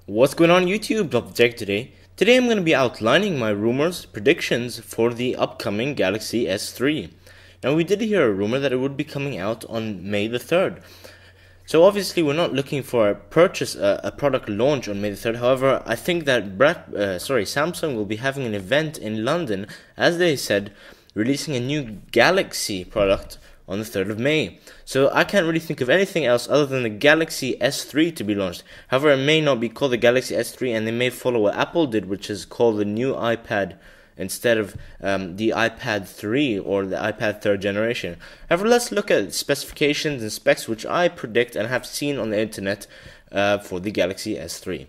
What's going on YouTube? TopOfTheTech today. Today I'm going to be outlining my predictions for the upcoming Galaxy S3. Now we did hear a rumor that it would be coming out on May the 3rd. So obviously we're not looking for a product launch on May the 3rd. However, I think that Samsung will be having an event in London, as they said, releasing a new Galaxy product on the 3rd of May. So I can't really think of anything else other than the Galaxy S3 to be launched. However, it may not be called the Galaxy S3, and they may follow what Apple did, which is called the new iPad instead of the iPad 3 or the iPad 3rd generation. However, let's look at specifications and specs which I predict and have seen on the internet for the Galaxy S3.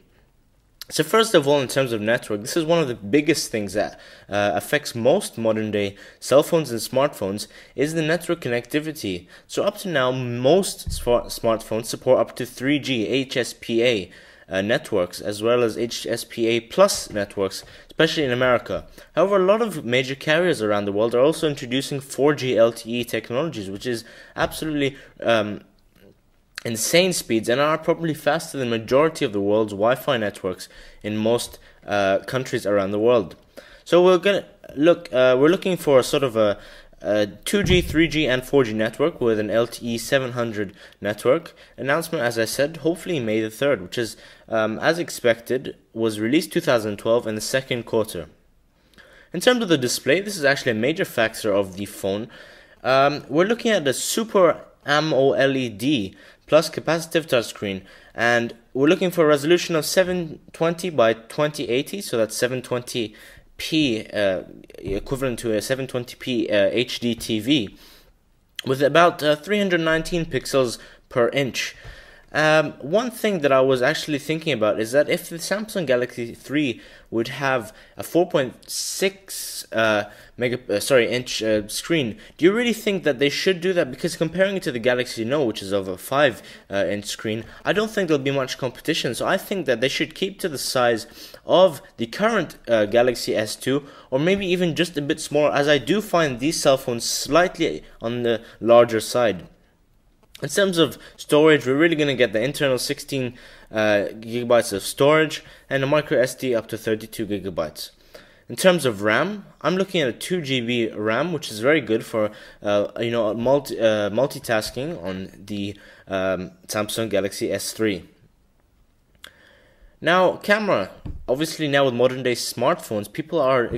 So first of all, in terms of network, this is one of the biggest things that affects most modern day cell phones and smartphones is the network connectivity. So up to now, most smartphones support up to 3G HSPA networks, as well as HSPA plus networks, especially in America. However, a lot of major carriers around the world are also introducing 4G LTE technologies, which is absolutely insane speeds and are probably faster than the majority of the world's Wi-Fi networks in most countries around the world. So we're looking for sort of a 2G, 3G, and 4G network with an LTE 700 network. Announcement, as I said, hopefully May the 3rd, which is, as expected, was released 2012 in the second quarter. In terms of the display, this is actually a major factor of the phone. We're looking at the Super AMOLED plus capacitive touchscreen, and we're looking for a resolution of 720 by 2080, so that's 720p, equivalent to a 720p HD TV, with about 319 pixels per inch. One thing that I was actually thinking about is that if the Samsung Galaxy 3 would have a 4.6 inch screen, do you really think that they should do that? Because comparing it to the Galaxy Note, which is of a 5 inch screen, I don't think there'll be much competition. So I think that they should keep to the size of the current Galaxy S2, or maybe even just a bit smaller, as I do find these cell phones slightly on the larger side. In terms of storage, we're really going to get the internal 16 gigabytes of storage and a micro SD up to 32 gigabytes. In terms of RAM, I'm looking at a 2 GB RAM, which is very good for multitasking on the Samsung Galaxy S3. Now, camera. Obviously, now with modern day smartphones, people are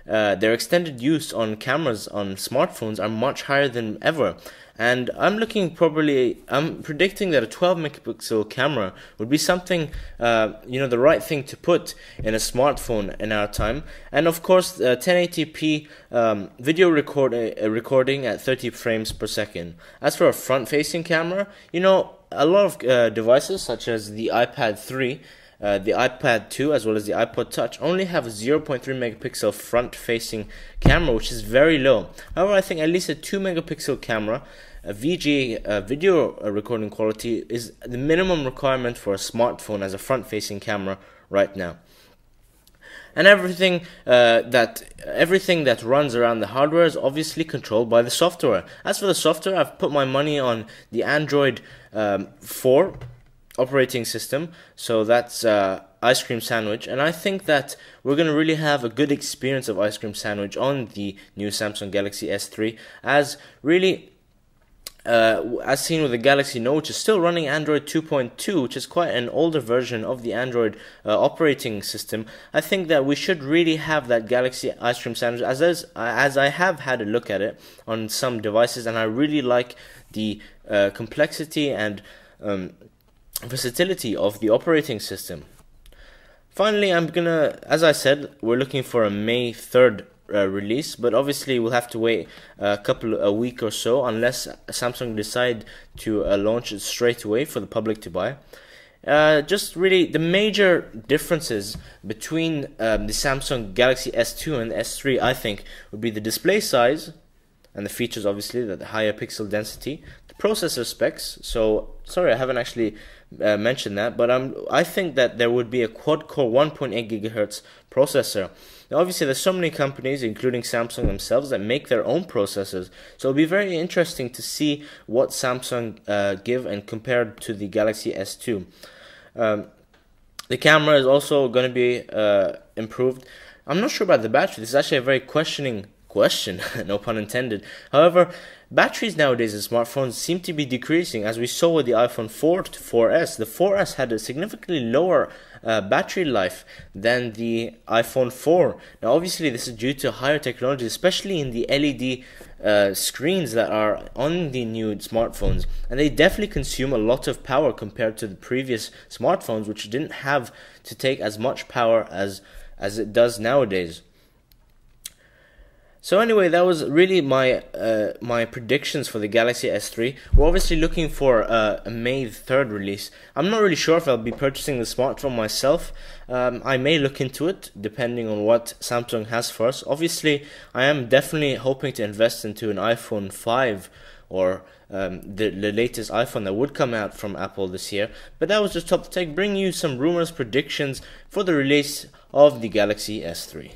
their extended use on cameras on smartphones are much higher than ever, and I'm predicting that a 12 megapixel camera would be something, the right thing to put in a smartphone in our time. And of course, 1080p video recording at 30 frames per second. As for a front-facing camera, a lot of devices such as the iPad 3, the iPad 2, as well as the iPod Touch, only have a 0.3 megapixel front-facing camera, which is very low. However, I think at least a 2 megapixel camera, a VGA video recording quality, is the minimum requirement for a smartphone as a front-facing camera right now. And everything that runs around the hardware is obviously controlled by the software. As for the software, I've put my money on the Android 4 operating system, so that's Ice Cream Sandwich, and I think that we're going to really have a good experience of Ice Cream Sandwich on the new Samsung Galaxy S3, as seen with the Galaxy Note, which is still running Android 2.2, which is quite an older version of the Android operating system. I think that we should really have that Galaxy Ice Cream Sandwich, as I have had a look at it on some devices, and I really like the complexity and versatility of the operating system. Finally, as I said, we're looking for a May 3rd release, but obviously we'll have to wait a week or so unless Samsung decide to launch it straight away for the public to buy. Just really the major differences between the Samsung Galaxy S2 and S3, I think, would be the display size, and the features, obviously, the higher pixel density, the processor specs. So sorry, I haven't actually mentioned that, but I think that there would be a quad-core 1.8 gigahertz processor. Now, obviously, there's so many companies, including Samsung themselves, that make their own processors. So it'll be very interesting to see what Samsung give and compared to the Galaxy S2. The camera is also going to be improved. I'm not sure about the battery. This is actually a very questioning question, no pun intended. However, batteries nowadays in smartphones seem to be decreasing, as we saw with the iPhone 4 to 4S. The 4S had a significantly lower battery life than the iPhone 4. Now, obviously, this is due to higher technology, especially in the LED screens that are on the new smartphones, and they definitely consume a lot of power compared to the previous smartphones, which didn't have to take as much power as it does nowadays. So anyway, that was really my my predictions for the Galaxy S3. We're obviously looking for a May 3rd release. I'm not really sure if I'll be purchasing the smartphone myself. I may look into it, depending on what Samsung has for us. Obviously, I am definitely hoping to invest into an iPhone 5 or the latest iPhone that would come out from Apple this year. But that was just Top Tech, bringing you some rumors, predictions for the release of the Galaxy S3.